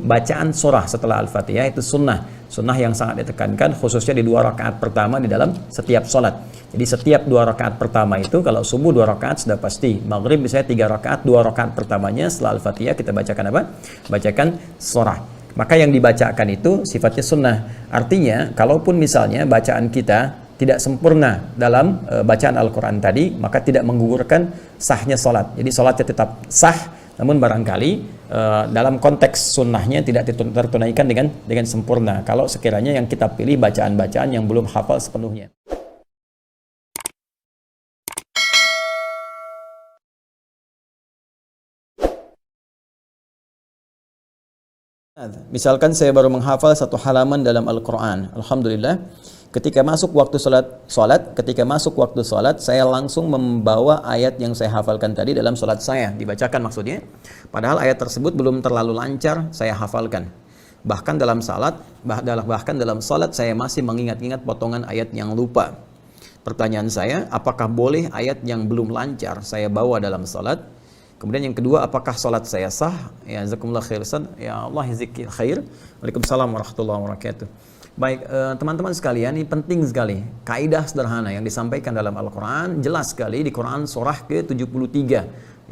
bacaan surah setelah Al-Fatihah itu sunnah yang sangat ditekankan, khususnya di 2 rakaat pertama di dalam setiap sholat. Jadi setiap 2 rakaat pertama itu, kalau subuh 2 rakaat sudah pasti, maghrib misalnya 3 rakaat, 2 rakaat pertamanya setelah Al-Fatihah kita bacakan apa? Bacakan surah. Maka yang dibacakan itu sifatnya sunnah. Artinya, kalaupun misalnya bacaan kita tidak sempurna dalam bacaan Al-Quran tadi, maka tidak menggugurkan sahnya sholat. Jadi sholatnya tetap sah, namun barangkali dalam konteks sunnahnya tidak tertunaikan dengan sempurna kalau sekiranya yang kita pilih bacaan-bacaan yang belum hafal sepenuhnya. Misalkan saya baru menghafal 1 halaman dalam Al-Quran, alhamdulillah, ketika masuk waktu sholat, saya langsung membawa ayat yang saya hafalkan tadi dalam sholat saya, dibacakan maksudnya. Padahal ayat tersebut belum terlalu lancar saya hafalkan. Bahkan dalam sholat saya masih mengingat-ingat potongan ayat yang lupa. Pertanyaan saya, apakah boleh ayat yang belum lancar saya bawa dalam sholat? Kemudian yang kedua, apakah sholat saya sah? Ya, jazakumullah khair, ya Allah yazikir khair. Waalaikumsalam warahmatullahi wabarakatuh. Baik, teman-teman sekalian, ini penting sekali. Kaidah sederhana yang disampaikan dalam Al-Quran, jelas sekali di Quran surah ke-73.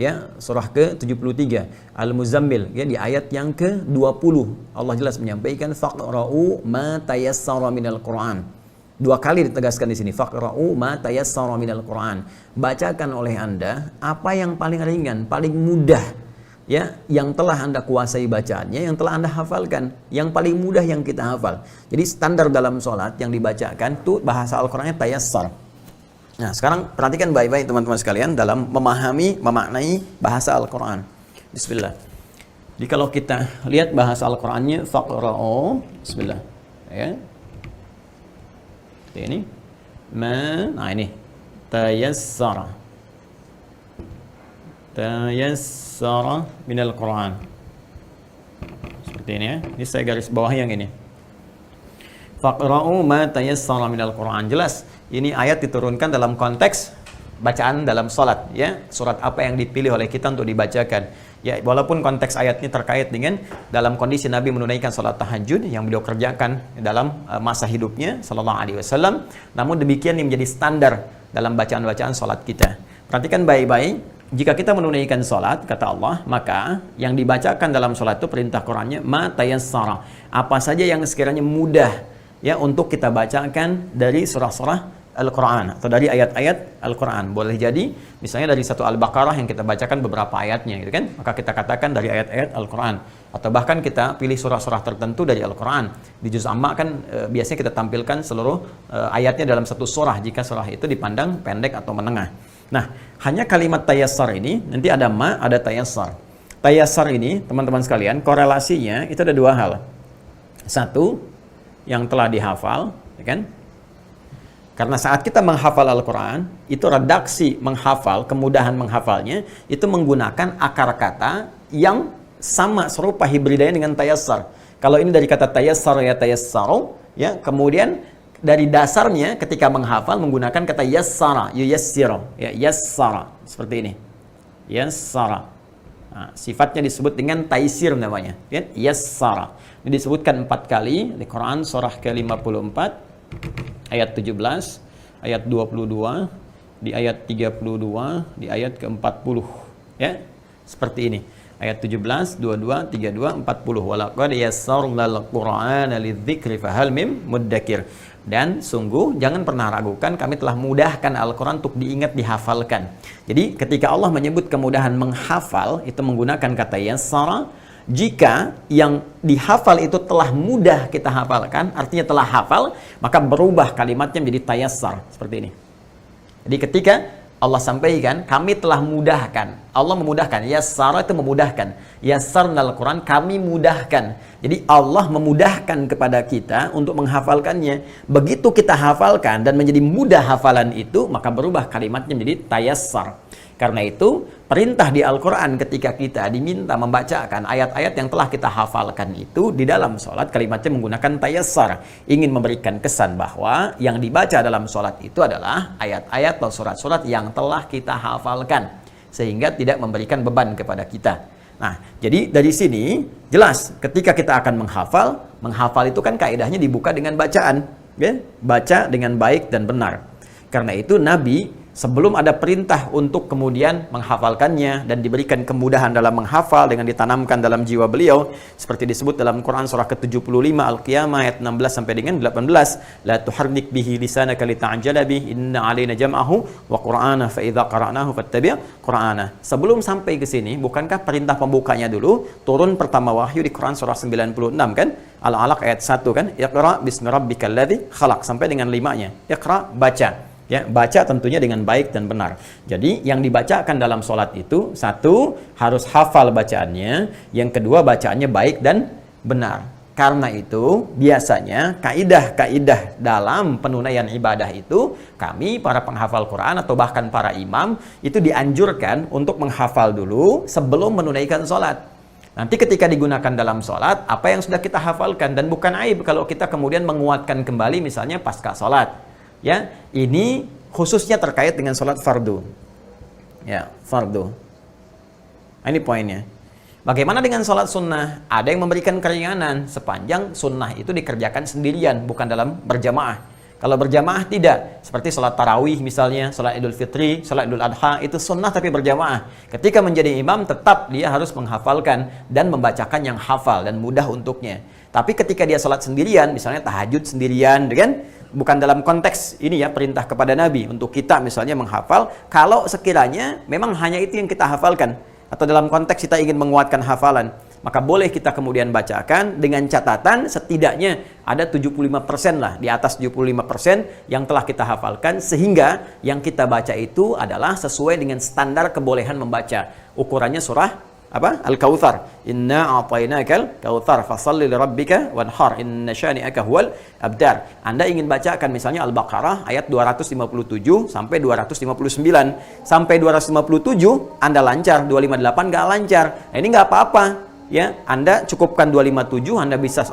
Ya, surah ke-73 Al-Muzammil, ya, di ayat yang ke-20 Allah jelas menyampaikan faqra'u ma tayassara minal Quran. 2 kali ditegaskan di sini, faqra'u ma tayassara minal Quran. Bacakan oleh Anda apa yang paling ringan, paling mudah, ya, yang telah Anda kuasai bacaannya, yang telah Anda hafalkan, yang paling mudah yang kita hafal. Jadi standar dalam sholat yang dibacakan itu bahasa Al-Qurannya tayassar. Nah, sekarang perhatikan baik-baik teman-teman sekalian dalam memaknai bahasa Al-Quran. Bismillah. Jadi kalau kita lihat bahasa Al-Qurannya faqra'u, bismillah, ya. Ini nah ini tayassara minal Quran, seperti ini ya. Ini saya garis bawah yang ini, faqra'u ma tayassara minal Quran. Jelas ini ayat diturunkan dalam konteks bacaan dalam salat, ya, surat apa yang dipilih oleh kita untuk dibacakan. Ya, walaupun konteks ayatnya terkait dengan dalam kondisi Nabi menunaikan salat tahajud yang beliau kerjakan dalam masa hidupnya sallallahu alaihi wasallam, namun demikian ini menjadi standar dalam bacaan-bacaan salat kita. Perhatikan baik-baik, jika kita menunaikan salat kata Allah, maka yang dibacakan dalam salat itu perintah Qur'annya ma tayassara, apa saja yang sekiranya mudah, ya, untuk kita bacakan dari surah-surah Al-Quran atau dari ayat-ayat Al-Quran. Boleh jadi misalnya dari 1 Al-Baqarah yang kita bacakan beberapa ayatnya, gitu kan, maka kita katakan dari ayat-ayat Al-Quran. Atau bahkan kita pilih surah-surah tertentu dari Al-Quran. Di juz amma kan biasanya kita tampilkan seluruh ayatnya dalam satu surah jika surah itu dipandang pendek atau menengah. Nah, hanya kalimat tayassar ini, nanti ada ma, ada tayassar. Tayassar ini teman-teman sekalian, korelasinya itu ada 2 hal. Satu, yang telah dihafal, ya kan? Karena saat kita menghafal Al-Quran, itu redaksi menghafal, kemudahan menghafalnya, itu menggunakan akar kata yang sama, serupa hibridanya dengan tayassar. Kalau ini dari kata tayassar, ya tayassaru, ya, kemudian dari dasarnya ketika menghafal menggunakan kata yassara, yuyassiru, ya, yassara, seperti ini. Yassara. Nah, sifatnya disebut dengan taisir namanya, ya, yassara. Ini disebutkan 4 kali di Quran surah ke-54. Ayat 17, ayat 22, di ayat 32, di ayat ke-40, ya, seperti ini. Ayat 17, 22, 32, 40. Walaqad yassarnal Qur'ana lidzikri fahal mim muddakir. Dan sungguh jangan pernah ragukan, kami telah mudahkan Al-Quran untuk diingat, dihafalkan. Jadi ketika Allah menyebut kemudahan menghafal, itu menggunakan kata yassara. Jika yang dihafal itu telah mudah kita hafalkan, artinya telah hafal, maka berubah kalimatnya menjadi tayassar, seperti ini. Jadi ketika Allah sampaikan, kami telah mudahkan, Allah memudahkan, yassara itu memudahkan, yassarnal Quran, kami mudahkan. Jadi Allah memudahkan kepada kita untuk menghafalkannya. Begitu kita hafalkan dan menjadi mudah hafalan itu, maka berubah kalimatnya menjadi tayassar. Karena itu, perintah di Al-Quran ketika kita diminta membacakan ayat-ayat yang telah kita hafalkan itu di dalam sholat, kalimatnya menggunakan tayassar. Ingin memberikan kesan bahwa yang dibaca dalam sholat itu adalah ayat-ayat atau surat-surat yang telah kita hafalkan, sehingga tidak memberikan beban kepada kita. Nah, jadi dari sini jelas ketika kita akan menghafal itu kan kaidahnya dibuka dengan bacaan, ya? Baca dengan baik dan benar. Karena itu Nabi sebelum ada perintah untuk kemudian menghafalkannya dan diberikan kemudahan dalam menghafal dengan ditanamkan dalam jiwa beliau seperti disebut dalam Quran surah ke-75 Al-Qiyamah ayat 16 sampai dengan 18, la tuharrik bihi lisanaka lita'jala bihi inna 'alaina jam'ahu wa qur'ana fa idza qara'nahu fattabi' qur'ana. Sebelum sampai ke sini, bukankah perintah pembukanya dulu turun pertama wahyu di Quran surah 96 kan? Al-Alaq ayat 1 kan? Iqra bismi rabbikal ladzi khalaq sampai dengan 5-nya. Iqra, baca. Ya, baca tentunya dengan baik dan benar. Jadi yang dibacakan dalam sholat itu, satu, harus hafal bacaannya. Yang kedua, bacaannya baik dan benar. Karena itu, biasanya kaidah-kaidah dalam penunaian ibadah itu, kami para penghafal Quran atau bahkan para imam, itu dianjurkan untuk menghafal dulu sebelum menunaikan sholat. Nanti ketika digunakan dalam sholat, apa yang sudah kita hafalkan, dan bukan aib kalau kita kemudian menguatkan kembali misalnya pasca sholat. Ya, ini khususnya terkait dengan sholat fardu. Ya, fardu. Nah, ini poinnya. Bagaimana dengan sholat sunnah? Ada yang memberikan keringanan sepanjang sunnah itu dikerjakan sendirian, bukan dalam berjamaah. Kalau berjamaah tidak, seperti sholat tarawih misalnya, sholat idul fitri, sholat idul adha, itu sunnah tapi berjamaah. Ketika menjadi imam, tetap dia harus menghafalkan dan membacakan yang hafal dan mudah untuknya. Tapi ketika dia sholat sendirian, misalnya tahajud sendirian, kan? Bukan dalam konteks ini ya perintah kepada Nabi untuk kita misalnya menghafal. Kalau sekiranya memang hanya itu yang kita hafalkan, atau dalam konteks kita ingin menguatkan hafalan, maka boleh kita kemudian bacakan dengan catatan setidaknya ada 75% lah, di atas 75% yang telah kita hafalkan, sehingga yang kita baca itu adalah sesuai dengan standar kebolehan membaca. Ukurannya surah apa? Al-Kautsar. Inna a'tainakal kautsar fashalli lirabbika wanhar inna syani'aka huwal abtar. Anda ingin bacakan misalnya Al-Baqarah ayat 257 sampai 259. Sampai 257 Anda lancar, 258 enggak lancar. Nah, ini enggak apa-apa, ya. Anda cukupkan 257, Anda bisa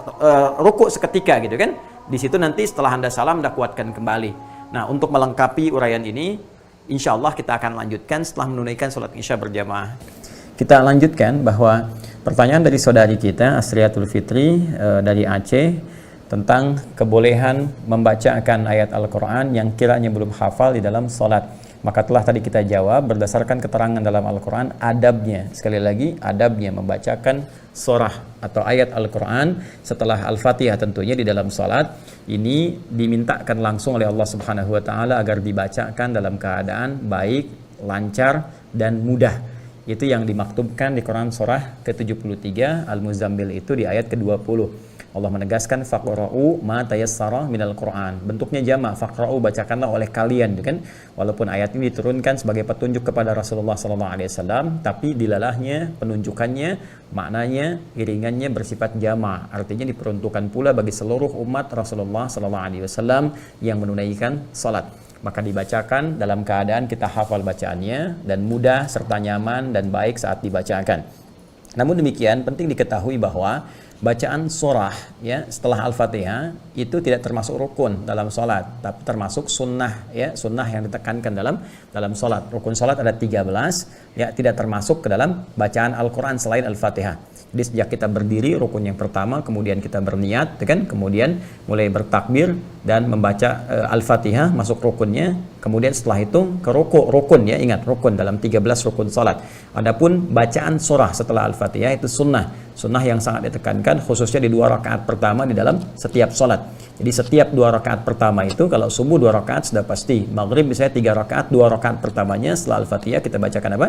rukuk seketika gitu kan. Di situ nanti setelah Anda salam Anda kuatkan kembali. Nah, untuk melengkapi uraian ini, insyaallah kita akan lanjutkan setelah menunaikan salat Isya berjamaah. Kita lanjutkan bahwa pertanyaan dari saudari kita Asriatul Fitri dari Aceh tentang kebolehan membacakan ayat Al-Quran yang kiranya belum hafal di dalam sholat. Maka telah tadi kita jawab berdasarkan keterangan dalam Al-Quran adabnya. Sekali lagi adabnya membacakan surah atau ayat Al-Quran setelah Al-Fatihah tentunya di dalam sholat. Ini dimintakan langsung oleh Allah Subhanahu Wa Taala agar dibacakan dalam keadaan baik, lancar, dan mudah. Itu yang dimaktubkan di Quran surah ke-73 Al-Muzammil itu di ayat ke-20. Allah menegaskan faqra'u ma tayassara minal Quran. Bentuknya jamak, faqra'u, bacakanlah oleh kalian, kan? Walaupun ayat ini diturunkan sebagai petunjuk kepada Rasulullah SAW, tapi dilalahnya, penunjukannya, maknanya, iringannya bersifat jamak. Artinya diperuntukkan pula bagi seluruh umat Rasulullah SAW yang menunaikan salat. Maka dibacakan dalam keadaan kita hafal bacaannya dan mudah serta nyaman dan baik saat dibacakan. Namun demikian penting diketahui bahwa bacaan surah ya setelah Al-Fatihah itu tidak termasuk rukun dalam sholat, tapi termasuk sunnah ya, sunnah yang ditekankan dalam sholat. Rukun sholat ada 13 ya, tidak termasuk ke dalam bacaan Al-Quran selain Al-Fatihah. Jadi sejak kita berdiri rukun yang pertama, kemudian kita berniat, kan? Kemudian mulai bertakbir dan membaca Al-Fatihah masuk rukunnya. Kemudian setelah itu ke rukun ya, ingat rukun dalam 13 rukun salat. Adapun bacaan surah setelah Al-Fatihah itu sunnah yang sangat ditekankan khususnya di 2 rakaat pertama di dalam setiap salat. Jadi setiap 2 rakaat pertama itu kalau subuh 2 rakaat sudah pasti. Maghrib misalnya 3 rakaat, 2 rakaat pertamanya setelah Al-Fatihah kita bacakan apa?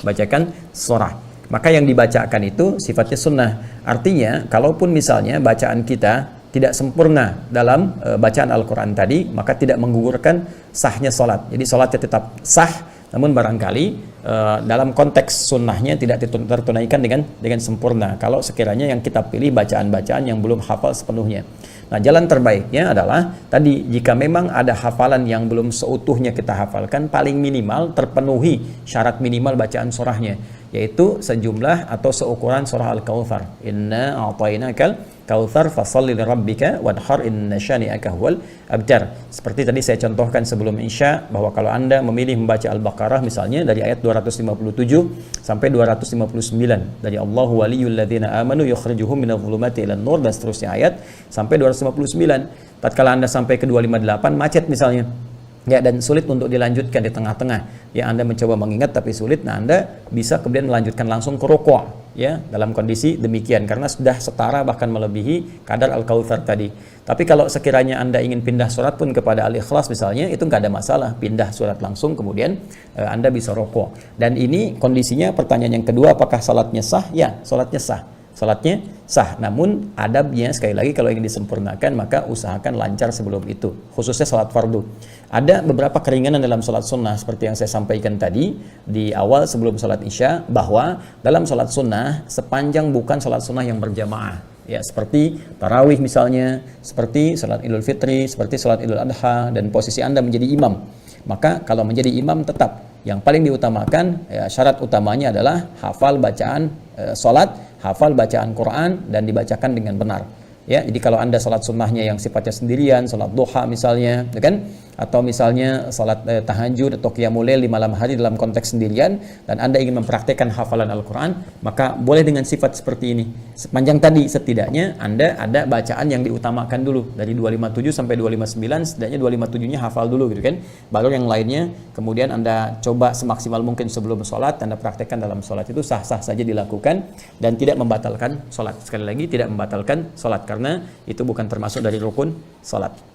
Bacakan surah. Maka yang dibacakan itu sifatnya sunnah. Artinya, kalaupun misalnya bacaan kita tidak sempurna dalam bacaan Al-Quran tadi, maka tidak menggugurkan sahnya sholat. Jadi sholatnya tetap sah, namun barangkali dalam konteks sunnahnya tidak tertunaikan dengan sempurna. Kalau sekiranya yang kita pilih bacaan-bacaan yang belum hafal sepenuhnya. Nah, jalan terbaiknya adalah tadi jika memang ada hafalan yang belum seutuhnya kita hafalkan, paling minimal terpenuhi syarat minimal bacaan surahnya, yaitu sejumlah atau seukuran surah Al-Kautsar. Inna a'tainakal kautsar fasholli lirabbika wanhar inna syani'aka huwal abtar. Seperti tadi saya contohkan sebelum Isya bahwa kalau Anda memilih membaca Al-Baqarah misalnya dari ayat 257 sampai 259, dari Allahu waliyul ladzina amanu yukhrijuhum minadh dhulumati ilan nur, dan seterusnya ayat sampai 259. Tatkala Anda sampai ke 258 macet misalnya, ya, dan sulit untuk dilanjutkan di tengah-tengah, ya, Anda mencoba mengingat tapi sulit, nah Anda bisa kemudian melanjutkan langsung ke rukuk, ya, dalam kondisi demikian karena sudah setara bahkan melebihi kadar Al-Kautsar tadi. Tapi kalau sekiranya Anda ingin pindah surat pun kepada Al-Ikhlas misalnya, itu nggak ada masalah, pindah surat langsung kemudian Anda bisa rukuk. Dan ini kondisinya, pertanyaan yang kedua, apakah salatnya sah? Ya, salatnya sah. Salatnya sah, namun adabnya sekali lagi kalau ingin disempurnakan maka usahakan lancar sebelum itu, khususnya salat fardu. Ada beberapa keringanan dalam salat sunnah seperti yang saya sampaikan tadi di awal sebelum salat Isya, bahwa dalam salat sunnah sepanjang bukan salat sunnah yang berjamaah, ya, seperti tarawih misalnya, seperti salat Idul Fitri, seperti salat Idul Adha, dan posisi Anda menjadi imam, maka kalau menjadi imam tetap yang paling diutamakan, ya, syarat utamanya adalah hafal bacaan salat, hafal bacaan Quran, dan dibacakan dengan benar. Ya, jadi kalau Anda salat sunnahnya yang sifatnya sendirian, salat duha misalnya, ya kan? Atau misalnya salat tahajud atau qiyamul lail di malam hari dalam konteks sendirian, dan Anda ingin mempraktekkan hafalan Al-Quran, maka boleh dengan sifat seperti ini. Sepanjang tadi setidaknya Anda ada bacaan yang diutamakan dulu, dari 257 sampai 259, setidaknya 257-nya hafal dulu gitu kan. Baru yang lainnya kemudian Anda coba semaksimal mungkin sebelum sholat, Anda praktekkan dalam sholat, itu sah-sah saja dilakukan dan tidak membatalkan sholat. Sekali lagi, tidak membatalkan sholat karena itu bukan termasuk dari rukun sholat.